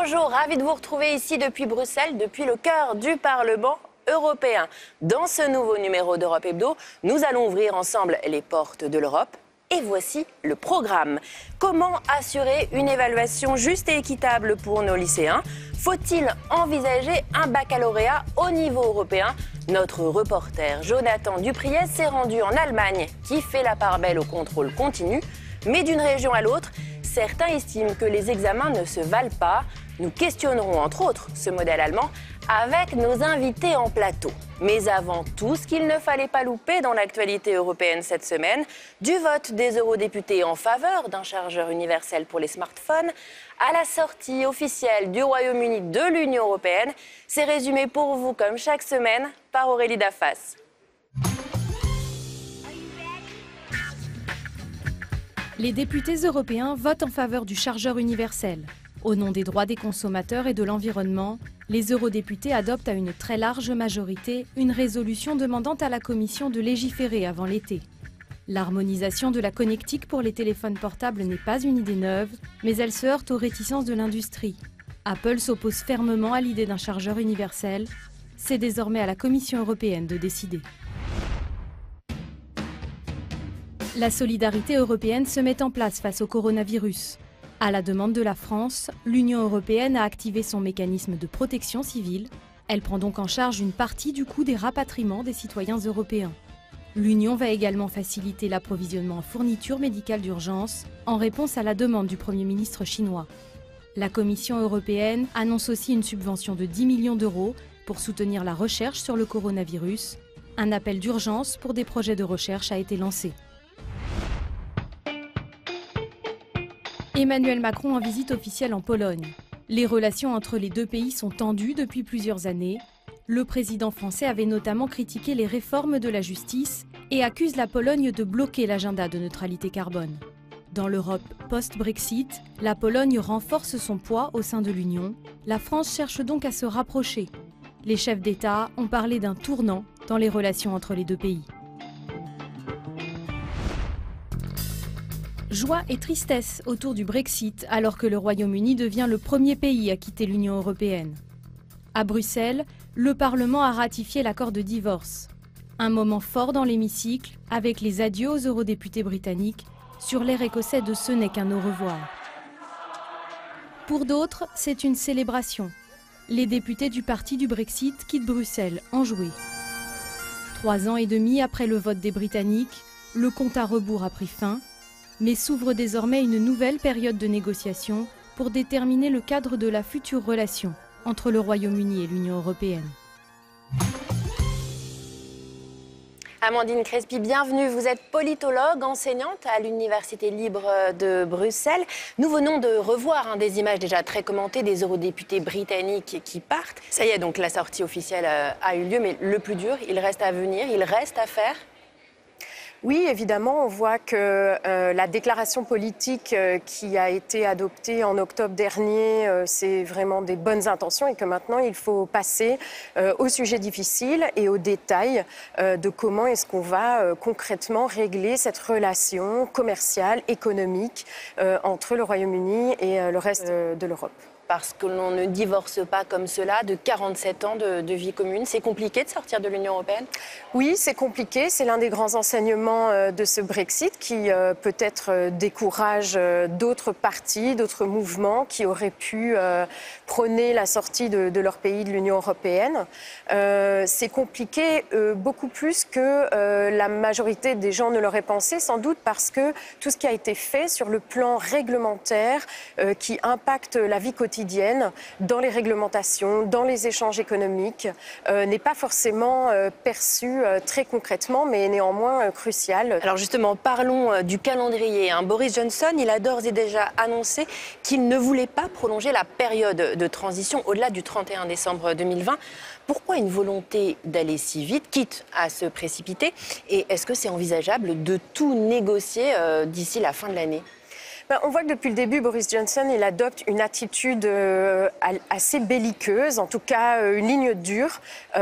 Bonjour, ravi de vous retrouver ici depuis Bruxelles, depuis le cœur du Parlement européen. Dans ce nouveau numéro d'Europe Hebdo, nous allons ouvrir ensemble les portes de l'Europe. Et voici le programme. Comment assurer une évaluation juste et équitable pour nos lycéens? Faut-il envisager un baccalauréat au niveau européen? Notre reporter Jonathan Dupriez s'est rendu en Allemagne, qui fait la part belle au contrôle continu. Mais d'une région à l'autre, certains estiment que les examens ne se valent pas. Nous questionnerons entre autres ce modèle allemand avec nos invités en plateau. Mais avant tout, ce qu'il ne fallait pas louper dans l'actualité européenne cette semaine, du vote des eurodéputés en faveur d'un chargeur universel pour les smartphones à la sortie officielle du Royaume-Uni de l'Union européenne. C'est résumé pour vous comme chaque semaine par Aurélie Dafas. Les députés européens votent en faveur du chargeur universel. Au nom des droits des consommateurs et de l'environnement, les eurodéputés adoptent à une très large majorité une résolution demandant à la Commission de légiférer avant l'été. L'harmonisation de la connectique pour les téléphones portables n'est pas une idée neuve, mais elle se heurte aux réticences de l'industrie. Apple s'oppose fermement à l'idée d'un chargeur universel. C'est désormais à la Commission européenne de décider. La solidarité européenne se met en place face au coronavirus. À la demande de la France, l'Union européenne a activé son mécanisme de protection civile. Elle prend donc en charge une partie du coût des rapatriements des citoyens européens. L'Union va également faciliter l'approvisionnement en fournitures médicales d'urgence en réponse à la demande du Premier ministre chinois. La Commission européenne annonce aussi une subvention de 10 millions d'euros pour soutenir la recherche sur le coronavirus. Un appel d'urgence pour des projets de recherche a été lancé. Emmanuel Macron en visite officielle en Pologne. Les relations entre les deux pays sont tendues depuis plusieurs années. Le président français avait notamment critiqué les réformes de la justice et accuse la Pologne de bloquer l'agenda de neutralité carbone. Dans l'Europe post-Brexit, la Pologne renforce son poids au sein de l'Union. La France cherche donc à se rapprocher. Les chefs d'État ont parlé d'un tournant dans les relations entre les deux pays. Joie et tristesse autour du Brexit alors que le Royaume-Uni devient le premier pays à quitter l'Union européenne. À Bruxelles, le Parlement a ratifié l'accord de divorce. Un moment fort dans l'hémicycle avec les adieux aux eurodéputés britanniques sur l'air écossais de ce n'est qu'un au revoir. Pour d'autres, c'est une célébration. Les députés du parti du Brexit quittent Bruxelles enjoués. 3 ans et demi après le vote des Britanniques, le compte à rebours a pris fin. Mais s'ouvre désormais une nouvelle période de négociation pour déterminer le cadre de la future relation entre le Royaume-Uni et l'Union européenne. Amandine Crespi, bienvenue. Vous êtes politologue, enseignante à l'Université libre de Bruxelles. Nous venons de revoir des images déjà très commentées des eurodéputés britanniques qui partent. Ça y est, donc la sortie officielle a eu lieu, mais le plus dur, il reste à venir, il reste à faire. Oui, évidemment, on voit que la déclaration politique qui a été adoptée en octobre dernier, c'est vraiment des bonnes intentions et que maintenant il faut passer au sujet difficile et aux détails de comment est-ce qu'on va concrètement régler cette relation commerciale, économique entre le Royaume-Uni et le reste de l'Europe. Parce que l'on ne divorce pas comme cela de 47 ans de vie commune. C'est compliqué de sortir de l'Union européenne? Oui, c'est compliqué. C'est l'un des grands enseignements de ce Brexit qui peut-être décourage d'autres partis, d'autres mouvements qui auraient pu prôner la sortie de leur pays de l'Union européenne. C'est compliqué beaucoup plus que la majorité des gens ne l'auraient pensé, sans doute parce que tout ce qui a été fait sur le plan réglementaire qui impacte la vie quotidienne, dans les réglementations, dans les échanges économiques, n'est pas forcément perçu très concrètement, mais néanmoins crucial. Alors justement, parlons du calendrier. Boris Johnson, il a d'ores et déjà annoncé qu'il ne voulait pas prolonger la période de transition au-delà du 31 décembre 2020. Pourquoi une volonté d'aller si vite, quitte à se précipiter? Et est-ce que c'est envisageable de tout négocier d'ici la fin de l'année? On voit que depuis le début, Boris Johnson, il adopte une attitude assez belliqueuse, en tout cas une ligne dure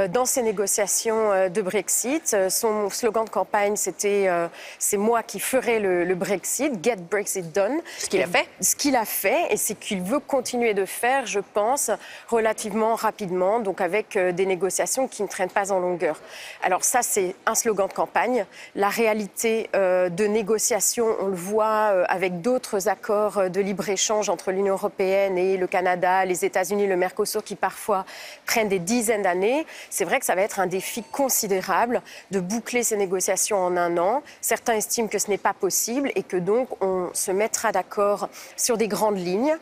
dans ses négociations de Brexit. Son slogan de campagne, c'était « c'est moi qui ferai le Brexit »,« Get Brexit done ». Ce qu'il a fait. Ce qu'il a fait, et c'est qu'il veut continuer de faire, je pense, relativement rapidement, donc avec des négociations qui ne traînent pas en longueur. Alors ça, c'est un slogan de campagne. La réalité de négociation, on le voit avec d'autres accords de libre-échange entre l'Union européenne et le Canada, les États-Unis, le Mercosur, qui parfois prennent des dizaines d'années. C'est vrai que ça va être un défi considérable de boucler ces négociations en un an. Certains estiment que ce n'est pas possible et que donc on se mettra d'accord sur des grandes lignes.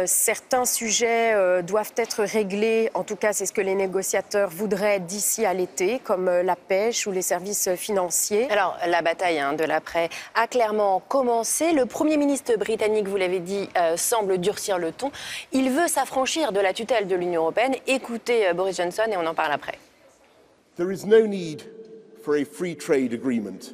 Certains sujets doivent être réglés, en tout cas c'est ce que les négociateurs voudraient d'ici à l'été, comme la pêche ou les services financiers. Alors la bataille de l'après a clairement commencé. Le Premier ministre britannique, vous l'avez dit, semble durcir le ton. Il veut s'affranchir de la tutelle de l'Union européenne. Écoutez Boris Johnson et on en parle après. There is no need for a free trade agreement.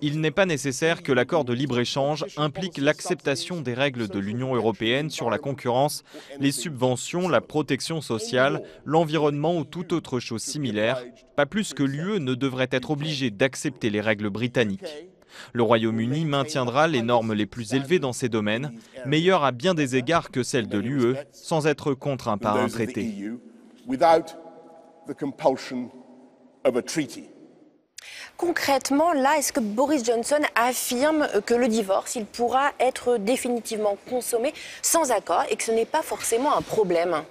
Il n'est pas nécessaire que l'accord de libre-échange implique l'acceptation des règles de l'Union européenne sur la concurrence, les subventions, la protection sociale, l'environnement ou toute autre chose similaire, pas plus que l'UE ne devrait être obligée d'accepter les règles britanniques. Le Royaume-Uni maintiendra les normes les plus élevées dans ces domaines, meilleures à bien des égards que celles de l'UE, sans être contraint par un traité. Concrètement, là, est-ce que Boris Johnson affirme que le divorce, il pourra être définitivement consommé sans accord et que ce n'est pas forcément un problème ?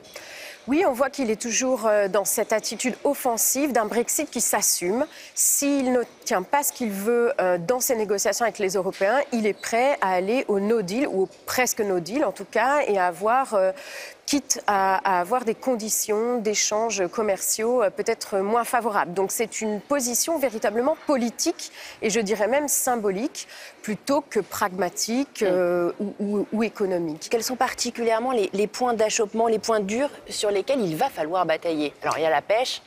Oui, on voit qu'il est toujours dans cette attitude offensive d'un Brexit qui s'assume. S'il n'obtient pas ce qu'il veut dans ses négociations avec les Européens, il est prêt à aller au no deal, ou au presque no deal en tout cas, et à avoir... quitte à avoir des conditions d'échanges commerciaux peut-être moins favorables. Donc c'est une position véritablement politique et je dirais même symbolique plutôt que pragmatique ou économique. Quels sont particulièrement les points d'achoppement, les points durs sur lesquels il va falloir batailler? Alors il y a la pêche.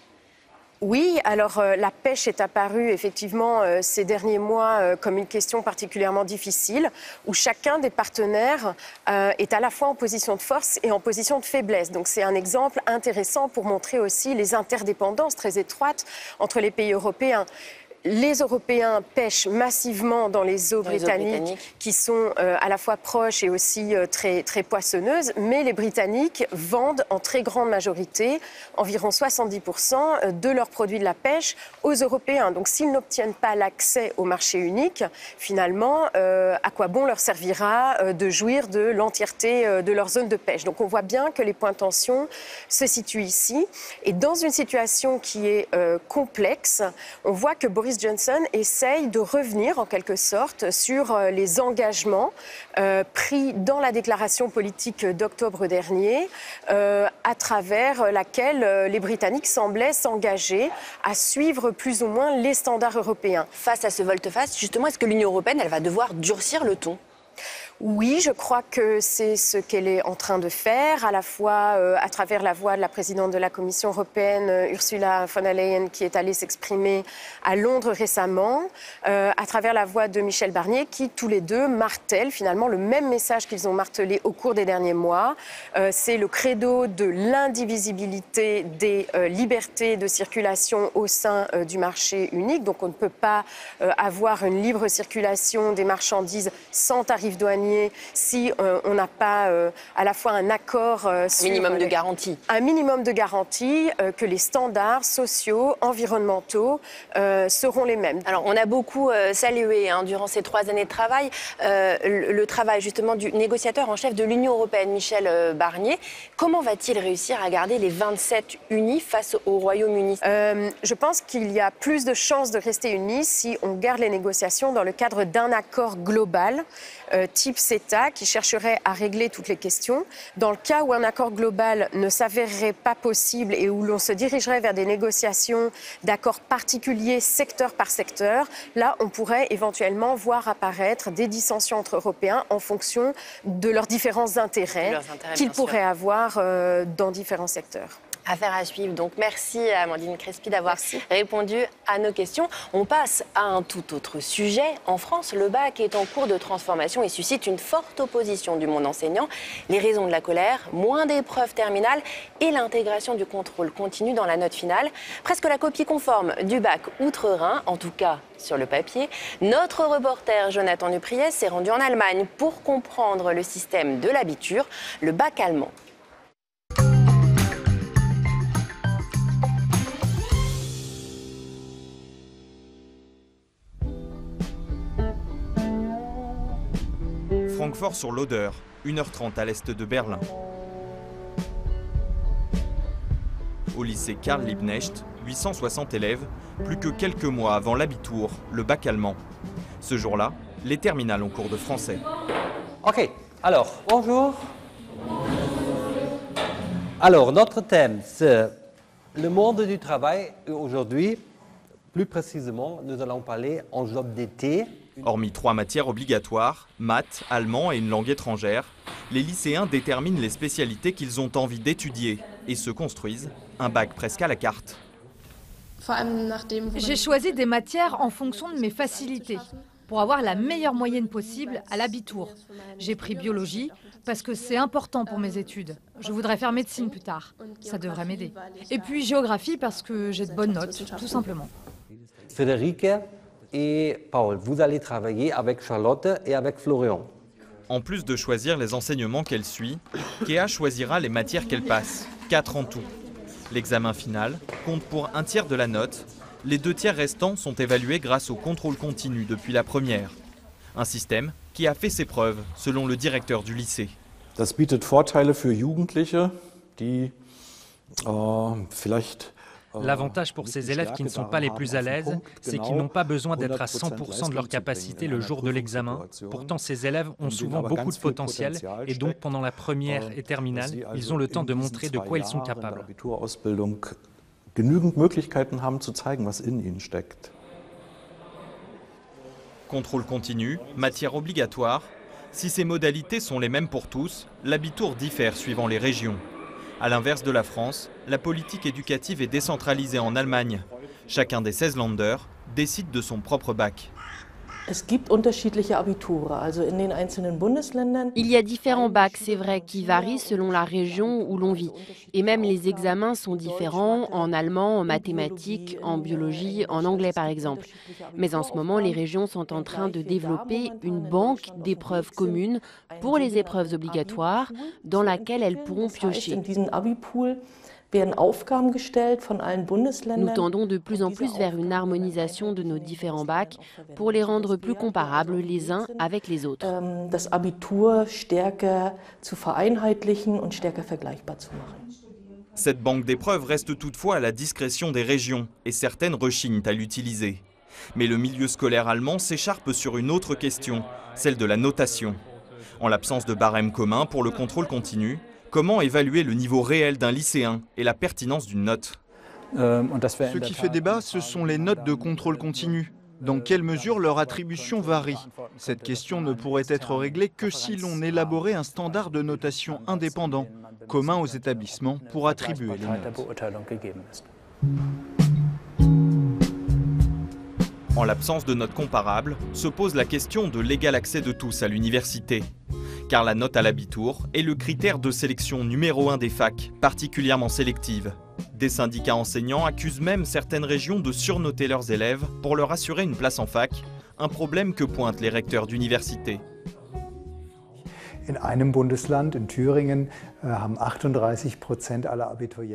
Oui, alors la pêche est apparue effectivement ces derniers mois comme une question particulièrement difficile, où chacun des partenaires est à la fois en position de force et en position de faiblesse. Donc c'est un exemple intéressant pour montrer aussi les interdépendances très étroites entre les pays européens. Les Européens pêchent massivement dans les eaux britanniques qui sont à la fois proches et aussi très poissonneuses, mais les Britanniques vendent en très grande majorité, environ 70% de leurs produits de la pêche aux Européens. Donc s'ils n'obtiennent pas l'accès au marché unique, finalement, à quoi bon leur servira de jouir de l'entièreté de leur zone de pêche? Donc on voit bien que les points de tension se situent ici. Et dans une situation qui est complexe, on voit que Boris Johnson essaye de revenir en quelque sorte sur les engagements pris dans la déclaration politique d'octobre dernier, à travers laquelle les Britanniques semblaient s'engager à suivre plus ou moins les standards européens. Face à ce volte-face, justement, est-ce que l'Union européenne elle va devoir durcir le ton ? Oui, je crois que c'est ce qu'elle est en train de faire, à la fois à travers la voix de la présidente de la Commission européenne, Ursula von der Leyen, qui est allée s'exprimer à Londres récemment, à travers la voix de Michel Barnier, qui tous les deux martèlent finalement le même message qu'ils ont martelé au cours des derniers mois. C'est le credo de l'indivisibilité des libertés de circulation au sein du marché unique. Donc on ne peut pas avoir une libre circulation des marchandises sans tarif douanier si on n'a pas à la fois un accord sur... Minimum de garantie. Un minimum de garantie, que les standards sociaux, environnementaux seront les mêmes. Alors on a beaucoup salué durant ces 3 années de travail le travail justement du négociateur en chef de l'Union européenne, Michel Barnier. Comment va-t-il réussir à garder les 27 unis face au Royaume-Uni ? Je pense qu'il y a plus de chances de rester unis si on garde les négociations dans le cadre d'un accord global, type CETA, qui chercherait à régler toutes les questions. Dans le cas où un accord global ne s'avérerait pas possible et où l'on se dirigerait vers des négociations d'accords particuliers secteur par secteur, là on pourrait éventuellement voir apparaître des dissensions entre Européens en fonction de leurs différents intérêts qu'ils pourraient avoir dans différents secteurs. Affaire à suivre. Donc merci à Amandine Crespi d'avoir répondu à nos questions. On passe à un tout autre sujet. En France, le bac est en cours de transformation et suscite une forte opposition du monde enseignant. Les raisons de la colère, moins d'épreuves terminales et l'intégration du contrôle continu dans la note finale. Presque la copie conforme du bac outre-Rhin, en tout cas sur le papier. Notre reporter Jonathan Dupriez s'est rendu en Allemagne pour comprendre le système de l'abitur, le bac allemand. Francfort sur l'Oder, 1h30 à l'est de Berlin. Au lycée Karl Liebknecht, 860 élèves, plus que quelques mois avant l'Abitur, le bac allemand. Ce jour-là, les terminales ont cours de français. Ok, alors, bonjour. Alors, notre thème, c'est le monde du travail. Aujourd'hui, plus précisément, nous allons parler en job d'été. Hormis 3 matières obligatoires, maths, allemand et une langue étrangère, les lycéens déterminent les spécialités qu'ils ont envie d'étudier et se construisent un bac presque à la carte. J'ai choisi des matières en fonction de mes facilités, pour avoir la meilleure moyenne possible à l'Abitur. J'ai pris biologie parce que c'est important pour mes études. Je voudrais faire médecine plus tard, ça devrait m'aider. Et puis géographie parce que j'ai de bonnes notes, tout simplement. Frédéric et Paul, vous allez travailler avec Charlotte et avec Florian. En plus de choisir les enseignements qu'elle suit, Kéa choisira les matières qu'elle passe, 4 en tout. L'examen final compte pour un tiers de la note. Les 2 tiers restants sont évalués grâce au contrôle continu depuis la première. Un système qui a fait ses preuves, selon le directeur du lycée. Das bietet Vorteile für Jugendliche, die vielleicht. L'avantage pour ces élèves qui ne sont pas les plus à l'aise, c'est qu'ils n'ont pas besoin d'être à 100% de leur capacité le jour de l'examen. Pourtant, ces élèves ont souvent beaucoup de potentiel et donc pendant la première et terminale, ils ont le temps de montrer de quoi ils sont capables. Genügend Möglichkeiten haben zu zeigen, was in ihnen steckt. Contrôle continu, matière obligatoire. Si ces modalités sont les mêmes pour tous, l'Abitur diffère suivant les régions. À l'inverse de la France, la politique éducative est décentralisée en Allemagne. Chacun des 16 Länder décide de son propre bac. Il y a différents bacs, c'est vrai, qui varient selon la région où l'on vit. Et même les examens sont différents en allemand, en mathématiques, en biologie, en anglais par exemple. Mais en ce moment, les régions sont en train de développer une banque d'épreuves communes pour les épreuves obligatoires dans laquelle elles pourront piocher. Nous tendons de plus en plus vers une harmonisation de nos différents bacs pour les rendre plus comparables les uns avec les autres. Cette banque d'épreuves reste toutefois à la discrétion des régions et certaines rechignent à l'utiliser. Mais le milieu scolaire allemand s'écharpe sur une autre question, celle de la notation. En l'absence de barème commun pour le contrôle continu, comment évaluer le niveau réel d'un lycéen et la pertinence d'une note? Ce qui fait débat, ce sont les notes de contrôle continu. Dans quelle mesure leur attribution varie? Cette question ne pourrait être réglée que si l'on élaborait un standard de notation indépendant, commun aux établissements, pour attribuer les notes. En l'absence de notes comparables, se pose la question de l'égal accès de tous à l'université. Car la note à l'Abitur est le critère de sélection numéro 1 des facs, particulièrement sélectives. Des syndicats enseignants accusent même certaines régions de surnoter leurs élèves pour leur assurer une place en fac, un problème que pointent les recteurs d'université.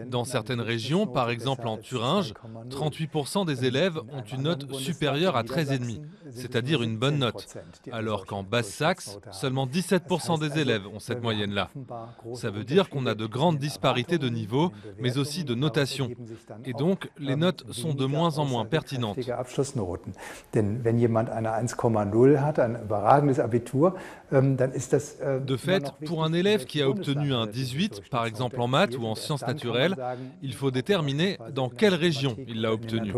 Dans certaines régions, par exemple en Thuringe, 38% des élèves ont une note supérieure à 13,5, c'est-à-dire une bonne note, alors qu'en Basse-Saxe, seulement 17% des élèves ont cette moyenne-là. Ça veut dire qu'on a de grandes disparités de niveau, mais aussi de notation. Et donc, les notes sont de moins en moins pertinentes. Denn wenn jemand eine 1,0 hat, ein überragendes Abitur, dann ist das De fait, pour un élève qui a obtenu un 18, par exemple en maths ou en sciences naturelles, il faut déterminer dans quelle région il l'a obtenu.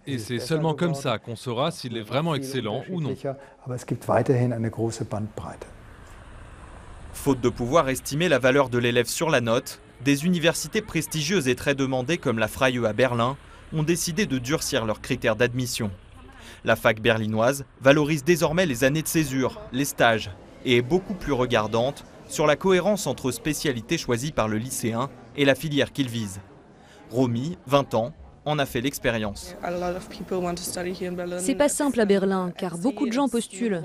Et c'est seulement comme ça qu'on saura s'il est vraiment excellent ou non. Faute de pouvoir estimer la valeur de l'élève sur la note, des universités prestigieuses et très demandées comme la Freie à Berlin ont décidé de durcir leurs critères d'admission. La fac berlinoise valorise désormais les années de césure, les stages, et est beaucoup plus regardante sur la cohérence entre spécialités choisies par le lycéen et la filière qu'il vise. Romy, 20 ans, en a fait l'expérience. C'est pas simple à Berlin, car beaucoup de gens postulent.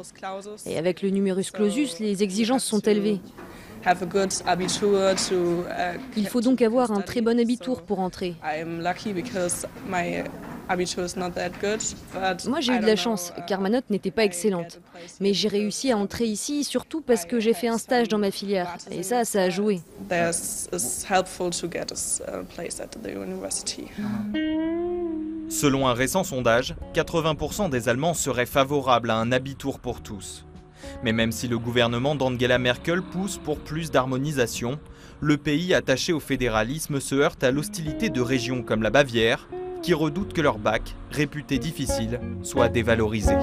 Et avec le numerus clausus, les exigences sont élevées. Il faut donc avoir un très bon abitur pour entrer. Moi j'ai eu de la chance, car ma note n'était pas excellente. Mais j'ai réussi à entrer ici, surtout parce que j'ai fait un stage dans ma filière. Et ça a joué. Selon un récent sondage, 80% des Allemands seraient favorables à un abitur pour tous. Mais même si le gouvernement d'Angela Merkel pousse pour plus d'harmonisation, le pays attaché au fédéralisme se heurte à l'hostilité de régions comme la Bavière, qui redoutent que leur bac, réputé difficile, soit dévalorisé.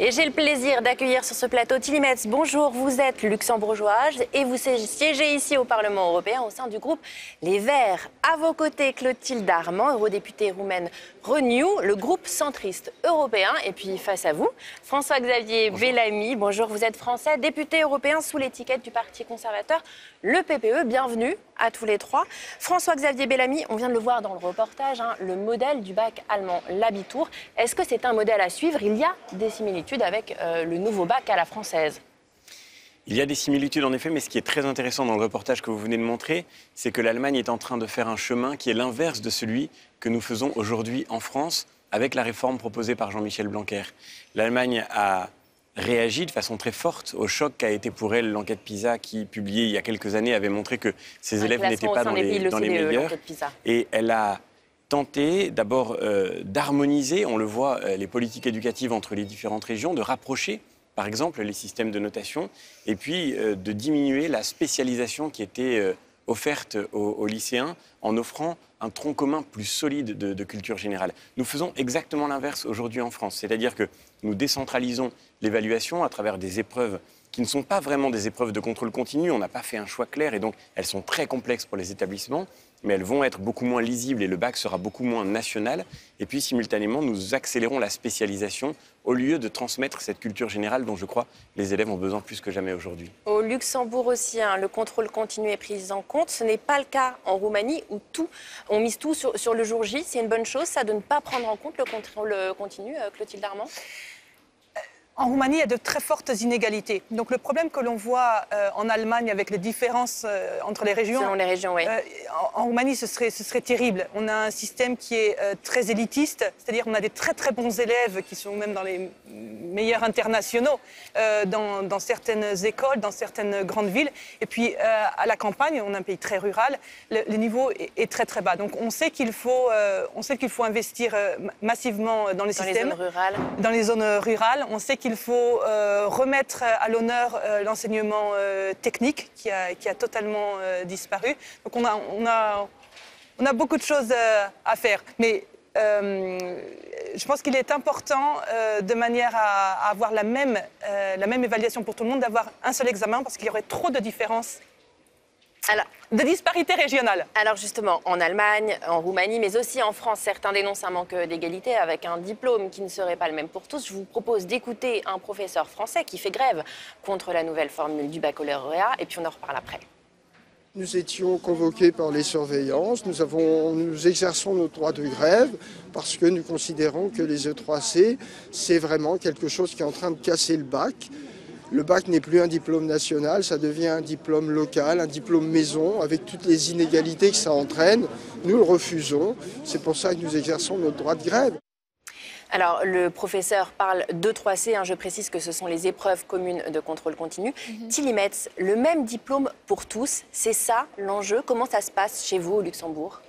Et j'ai le plaisir d'accueillir sur ce plateau Tilly Metz. Bonjour, vous êtes luxembourgeoise et vous siégez ici au Parlement européen au sein du groupe Les Verts. À vos côtés, Clotilde Armand, eurodéputée roumaine Renew, le groupe centriste européen. Et puis face à vous, François-Xavier Bellamy. Bonjour, vous êtes français, député européen sous l'étiquette du Parti conservateur, le PPE. Bienvenue à tous les trois. François-Xavier Bellamy, on vient de le voir dans le reportage, le modèle du bac allemand, l'Abitur. Est-ce que c'est un modèle à suivre? Il y a des similitudes avec le nouveau bac à la française. Il y a des similitudes en effet, mais ce qui est très intéressant dans le reportage que vous venez de montrer, c'est que l'Allemagne est en train de faire un chemin qui est l'inverse de celui que nous faisons aujourd'hui en France avec la réforme proposée par Jean-Michel Blanquer. L'Allemagne a réagi de façon très forte au choc qu'a été pour elle l'enquête PISA qui, publiée il y a quelques années, avait montré que ses élèves n'étaient pas dans les meilleurs. Et elle a tenté d'abord d'harmoniser, on le voit, les politiques éducatives entre les différentes régions, de rapprocher par exemple les systèmes de notation, et puis de diminuer la spécialisation qui était offerte aux lycéens en offrant un tronc commun plus solide de culture générale. Nous faisons exactement l'inverse aujourd'hui en France, c'est-à-dire que nous décentralisons l'évaluation à travers des épreuves qui ne sont pas vraiment des épreuves de contrôle continu, on n'a pas fait un choix clair et donc elles sont très complexes pour les établissements, mais elles vont être beaucoup moins lisibles et le bac sera beaucoup moins national. Et puis simultanément, nous accélérons la spécialisation au lieu de transmettre cette culture générale dont je crois les élèves ont besoin plus que jamais aujourd'hui. Au Luxembourg aussi, le contrôle continu est pris en compte. Ce n'est pas le cas en Roumanie où on mise tout sur le jour J. C'est une bonne chose, ça, de ne pas prendre en compte le contrôle continu, Clotilde Armand? En Roumanie, il y a de très fortes inégalités. Donc le problème que l'on voit en Allemagne avec les différences entre les régions... Selon les régions, oui. En Roumanie, ce serait terrible. On a un système qui est très élitiste, c'est-à-dire qu'on a des très très bons élèves qui sont même dans les meilleurs internationaux dans certaines écoles, dans certaines grandes villes. Et puis à la campagne, on a un pays très rural, le niveau est très très bas. Donc on sait qu'il faut investir massivement dans les systèmes. Dans les zones rurales. On sait qu'il faut remettre à l'honneur l'enseignement technique qui a totalement disparu. Donc on a beaucoup de choses à faire. Mais je pense qu'il est important, de manière à avoir la même évaluation pour tout le monde, d'avoir un seul examen parce qu'il y aurait trop de différences. De disparités régionales. Alors justement, en Allemagne, en Roumanie, mais aussi en France, certains dénoncent un manque d'égalité avec un diplôme qui ne serait pas le même pour tous. Je vous propose d'écouter un professeur français qui fait grève contre la nouvelle formule du baccalauréat, et puis on en reparle après. Nous étions convoqués par les surveillances, nous exerçons notre droit de grève parce que nous considérons que les E3C, c'est vraiment quelque chose qui est en train de casser le bac. Le bac n'est plus un diplôme national, ça devient un diplôme local, un diplôme maison, avec toutes les inégalités que ça entraîne. Nous le refusons, c'est pour ça que nous exerçons notre droit de grève. Alors, le professeur parle de 3C, je précise que ce sont les épreuves communes de contrôle continu. Tilly Metz, le même diplôme pour tous, c'est ça l'enjeu? Comment ça se passe chez vous au Luxembourg?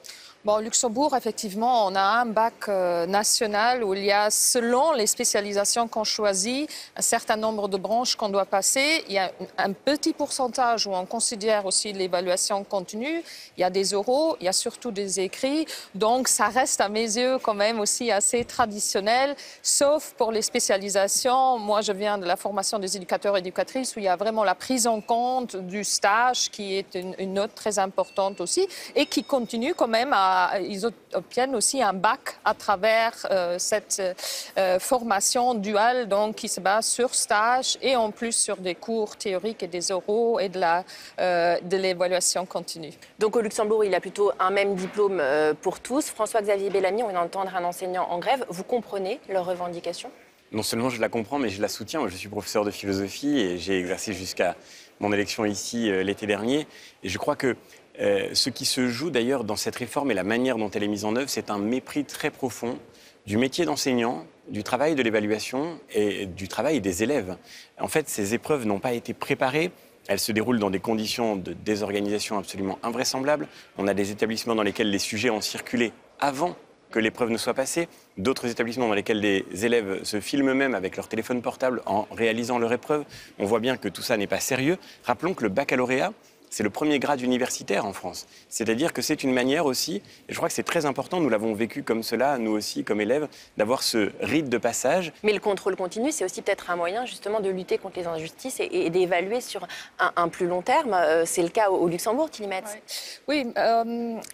Bon, au Luxembourg, effectivement, on a un bac national où il y a, selon les spécialisations qu'on choisit, un certain nombre de branches qu'on doit passer. Il y a un petit pourcentage où on considère aussi l'évaluation continue. Il y a des oraux, il y a surtout des écrits. Donc, ça reste à mes yeux quand même aussi assez traditionnel, sauf pour les spécialisations. Moi, je viens de la formation des éducateurs et éducatrices où il y a vraiment la prise en compte du stage qui est une note très importante aussi et qui continue quand même ils obtiennent aussi un bac à travers cette formation duale donc, qui se base sur stage et en plus sur des cours théoriques et des oraux et de l'évaluation continue. Donc au Luxembourg, il y a plutôt un même diplôme pour tous. François-Xavier Bellamy, on vient d'entendre un enseignant en grève. Vous comprenez leurs revendications? Non seulement je la comprends, mais je la soutiens. Moi, je suis professeur de philosophie et j'ai exercé jusqu'à mon élection ici l'été dernier. Et je crois que ce qui se joue d'ailleurs dans cette réforme et la manière dont elle est mise en œuvre, c'est un mépris très profond du métier d'enseignant, du travail de l'évaluation et du travail des élèves. En fait, ces épreuves n'ont pas été préparées. Elles se déroulent dans des conditions de désorganisation absolument invraisemblables. On a des établissements dans lesquels les sujets ont circulé avant que l'épreuve ne soit passée, d'autres établissements dans lesquels les élèves se filment eux-mêmes avec leur téléphone portable en réalisant leur épreuve. On voit bien que tout ça n'est pas sérieux. Rappelons que le baccalauréat, c'est le premier grade universitaire en France. C'est-à-dire que c'est une manière aussi, et je crois que c'est très important, nous l'avons vécu comme cela, nous aussi, comme élèves, d'avoir ce rite de passage. Mais le contrôle continu, c'est aussi peut-être un moyen justement de lutter contre les injustices et d'évaluer sur un plus long terme. C'est le cas au Luxembourg, Tilly Metz. Oui,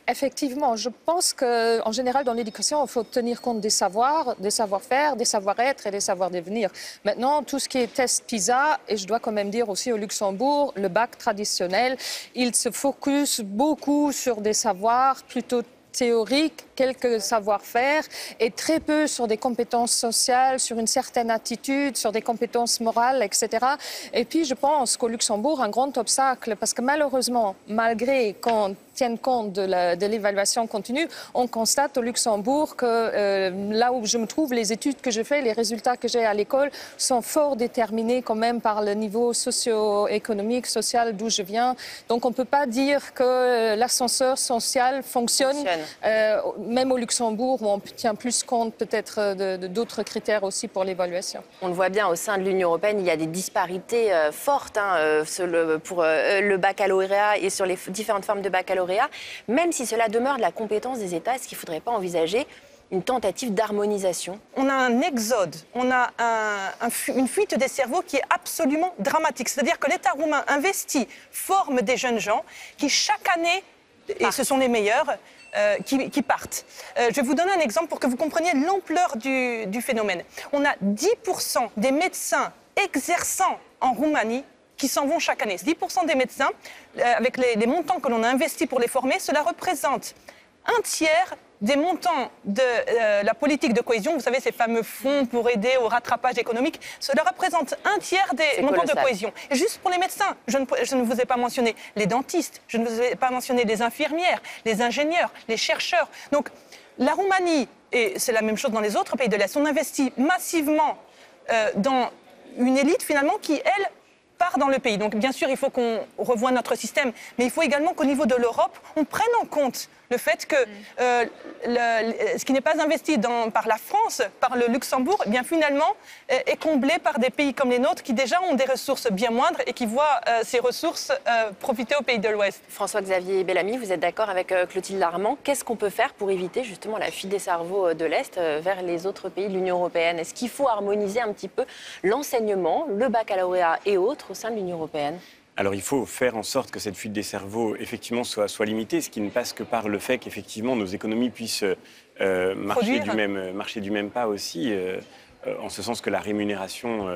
effectivement. Je pense qu'en général, dans l'éducation, il faut tenir compte des savoirs, des savoir-faire, des savoir-être et des savoir-devenir. Maintenant, tout ce qui est test PISA, et je dois quand même dire aussi au Luxembourg, le bac traditionnel, il se focus beaucoup sur des savoirs plutôt théoriques, quelques savoir-faire, et très peu sur des compétences sociales, sur une certaine attitude, sur des compétences morales, etc. Et puis, je pense qu'au Luxembourg, un grand obstacle, parce que malheureusement, malgré qu'on tienne compte de l'évaluation continue, on constate au Luxembourg que là où je me trouve, les études que je fais, les résultats que j'ai à l'école sont fort déterminés quand même par le niveau socio-économique, social d'où je viens. Donc on ne peut pas dire que l'ascenseur social fonctionne. Même au Luxembourg, où on tient plus compte peut-être d'autres critères aussi pour l'évaluation. On le voit bien, au sein de l'Union européenne, il y a des disparités fortes pour le baccalauréat et sur les différentes formes de baccalauréat. Même si cela demeure de la compétence des États, est-ce qu'il ne faudrait pas envisager une tentative d'harmonisation? On a un exode, on a une fuite des cerveaux qui est absolument dramatique. C'est-à-dire que l'État roumain investit, forme des jeunes gens qui chaque année, et ce sont les meilleurs, qui partent. Je vais vous donner un exemple pour que vous compreniez l'ampleur du phénomène. On a 10% des médecins exerçant en Roumanie qui s'en vont chaque année. 10% des médecins, avec les montants que l'on a investis pour les former, cela représente un tiers des montants de la politique de cohésion, vous savez, ces fameux fonds pour aider au rattrapage économique, cela représente un tiers des montants de cohésion. Et juste pour les médecins, je ne vous ai pas mentionné les dentistes, je ne vous ai pas mentionné les infirmières, les ingénieurs, les chercheurs. Donc la Roumanie, et c'est la même chose dans les autres pays de l'Est, on investit massivement dans une élite finalement qui, elle, part dans le pays. Donc bien sûr, il faut qu'on revoie notre système, mais il faut également qu'au niveau de l'Europe, on prenne en compte le fait que ce qui n'est pas investi par la France, par le Luxembourg, eh bien finalement est comblé par des pays comme les nôtres qui déjà ont des ressources bien moindres et qui voient ces ressources profiter aux pays de l'Ouest. François-Xavier Bellamy, vous êtes d'accord avec Clotilde Larmand? Qu'est-ce qu'on peut faire pour éviter justement la fuite des cerveaux de l'Est vers les autres pays de l'Union européenne? Est-ce qu'il faut harmoniser un petit peu l'enseignement, le baccalauréat et autres au sein de l'Union européenne? Alors il faut faire en sorte que cette fuite des cerveaux effectivement soit limitée, ce qui ne passe que par le fait qu'effectivement nos économies puissent marcher du même pas aussi, en ce sens que la rémunération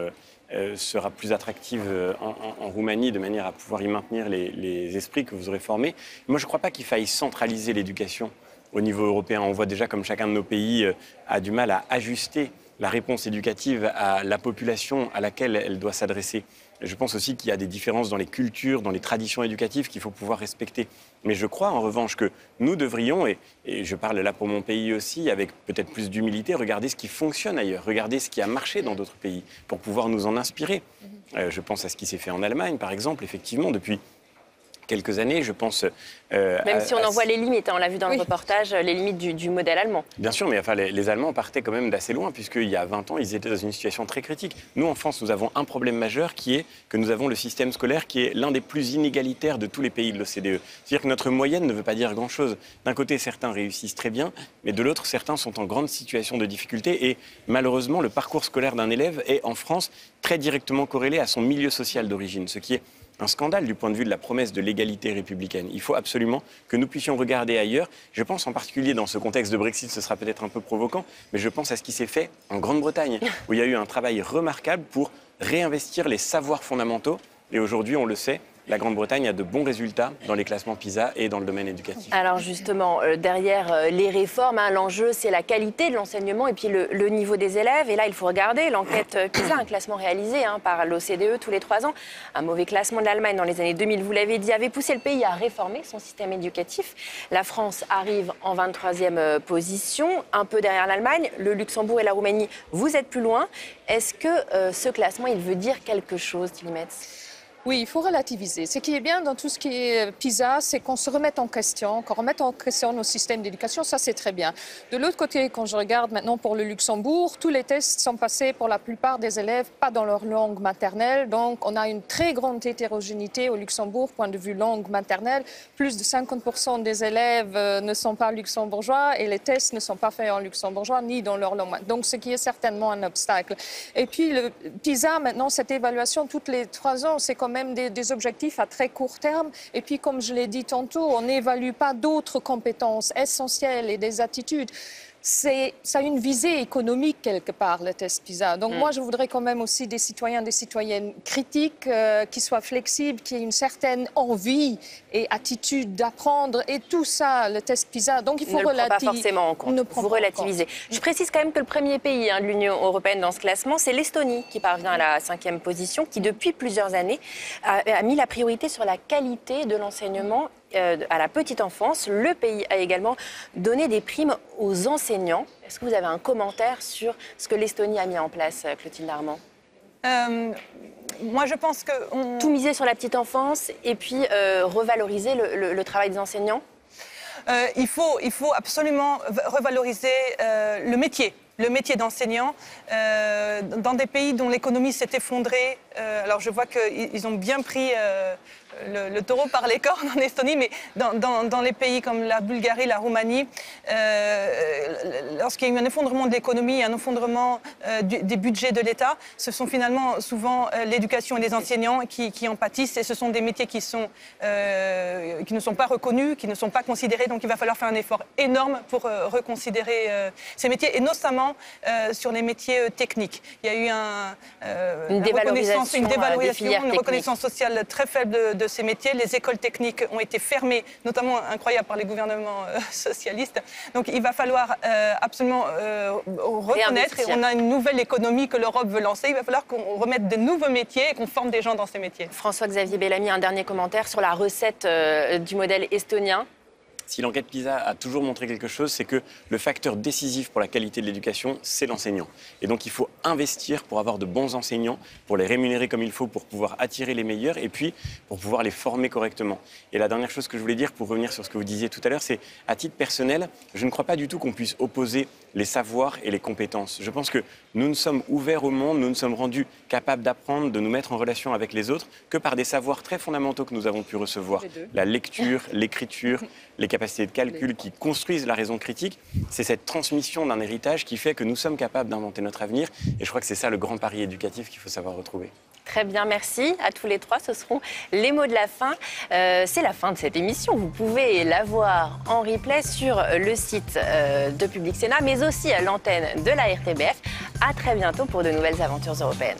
sera plus attractive en Roumanie de manière à pouvoir y maintenir les esprits que vous aurez formés. Moi je ne crois pas qu'il faille centraliser l'éducation au niveau européen. On voit déjà comme chacun de nos pays a du mal à ajuster la réponse éducative à la population à laquelle elle doit s'adresser. Je pense aussi qu'il y a des différences dans les cultures, dans les traditions éducatives qu'il faut pouvoir respecter. Mais je crois en revanche que nous devrions, et je parle là pour mon pays aussi, avec peut-être plus d'humilité, regarder ce qui fonctionne ailleurs, regarder ce qui a marché dans d'autres pays pour pouvoir nous en inspirer. Je pense à ce qui s'est fait en Allemagne, par exemple, effectivement, depuis quelques années, je pense... Même si on en voit les limites, hein, on l'a vu dans le reportage, les limites du modèle allemand. Bien sûr, mais enfin, les Allemands partaient quand même d'assez loin, puisqu'il y a 20 ans, ils étaient dans une situation très critique. Nous, en France, nous avons un problème majeur qui est que nous avons le système scolaire qui est l'un des plus inégalitaires de tous les pays de l'OCDE. C'est-à-dire que notre moyenne ne veut pas dire grand-chose. D'un côté, certains réussissent très bien, mais de l'autre, certains sont en grande situation de difficulté. Et malheureusement, le parcours scolaire d'un élève est, en France, très directement corrélé à son milieu social d'origine, ce qui est un scandale du point de vue de la promesse de l'égalité républicaine. Il faut absolument que nous puissions regarder ailleurs. Je pense en particulier dans ce contexte de Brexit, ce sera peut-être un peu provoquant, mais je pense à ce qui s'est fait en Grande-Bretagne, où il y a eu un travail remarquable pour réinvestir les savoirs fondamentaux. Et aujourd'hui, on le sait, la Grande-Bretagne a de bons résultats dans les classements PISA et dans le domaine éducatif. Alors justement, derrière les réformes, hein, l'enjeu c'est la qualité de l'enseignement et puis le niveau des élèves. Et là, il faut regarder l'enquête PISA, un classement réalisé par l'OCDE tous les 3 ans. Un mauvais classement de l'Allemagne dans les années 2000, vous l'avez dit, avait poussé le pays à réformer son système éducatif. La France arrive en 23e position, un peu derrière l'Allemagne. Le Luxembourg et la Roumanie, vous êtes plus loin. Est-ce que ce classement, il veut dire quelque chose, Tilly Metz ? Oui, il faut relativiser. Ce qui est bien dans tout ce qui est PISA, c'est qu'on se remette en question, qu'on remette en question nos systèmes d'éducation, ça c'est très bien. De l'autre côté, quand je regarde maintenant pour le Luxembourg, tous les tests sont passés pour la plupart des élèves pas dans leur langue maternelle, donc on a une très grande hétérogénéité au Luxembourg, point de vue langue maternelle. Plus de 50% des élèves ne sont pas luxembourgeois et les tests ne sont pas faits en luxembourgeois ni dans leur langue. Donc ce qui est certainement un obstacle. Et puis le PISA, maintenant, cette évaluation toutes les 3 ans, c'est quand même des objectifs à très court terme. Et puis, comme je l'ai dit tantôt, on n'évalue pas d'autres compétences essentielles et des attitudes. Ça a une visée économique quelque part, le test PISA. Donc moi, je voudrais quand même aussi des citoyens, des citoyennes critiques, qui soient flexibles, qui aient une certaine envie et attitude d'apprendre. Et tout ça, le test PISA, donc il faut relativiser. Ne le prend pas forcément en compte. Vous relativisez. Je précise quand même que le premier pays de l'Union européenne dans ce classement, c'est l'Estonie qui parvient à la 5e position, qui depuis plusieurs années a mis la priorité sur la qualité de l'enseignement à la petite enfance. Le pays a également donné des primes aux enseignants. Est-ce que vous avez un commentaire sur ce que l'Estonie a mis en place, Clotilde Armand ? Moi, je pense que... Tout miser sur la petite enfance et puis revaloriser le travail des enseignants ? Il faut absolument revaloriser le métier d'enseignant. Dans des pays dont l'économie s'est effondrée, alors je vois qu'ils ont bien pris le taureau par les cornes en Estonie, mais dans les pays comme la Bulgarie, la Roumanie, lorsqu'il y a eu un effondrement de l'économie, un effondrement des budgets de l'État, ce sont finalement souvent l'éducation et les enseignants qui en pâtissent, et ce sont des métiers qui ne sont pas reconnus, qui ne sont pas considérés, donc il va falloir faire un effort énorme pour reconsidérer ces métiers, et notamment sur les métiers techniques. Il y a eu une dévalorisation, une reconnaissance sociale très faible de ces métiers. Les écoles techniques ont été fermées, notamment incroyable par les gouvernements socialistes. Donc il va falloir absolument reconnaître, et on a une nouvelle économie que l'Europe veut lancer, il va falloir qu'on remette de nouveaux métiers et qu'on forme des gens dans ces métiers. François-Xavier Bellamy, un dernier commentaire sur la recette du modèle estonien. Si l'enquête PISA a toujours montré quelque chose, c'est que le facteur décisif pour la qualité de l'éducation, c'est l'enseignant. Et donc il faut investir pour avoir de bons enseignants, pour les rémunérer comme il faut, pour pouvoir attirer les meilleurs et puis pour pouvoir les former correctement. Et la dernière chose que je voulais dire, pour revenir sur ce que vous disiez tout à l'heure, c'est à titre personnel, je ne crois pas du tout qu'on puisse opposer les savoirs et les compétences. Je pense que nous ne sommes ouverts au monde, nous ne sommes rendus capables d'apprendre, de nous mettre en relation avec les autres, que par des savoirs très fondamentaux que nous avons pu recevoir. La lecture, l'écriture, les capacités de calcul qui construisent la raison critique. C'est cette transmission d'un héritage qui fait que nous sommes capables d'inventer notre avenir. Et je crois que c'est ça le grand pari éducatif qu'il faut savoir retrouver. Très bien, merci à tous les trois. Ce seront les mots de la fin. C'est la fin de cette émission. Vous pouvez la voir en replay sur le site de Public Sénat, mais aussi à l'antenne de la RTBF. À très bientôt pour de nouvelles aventures européennes.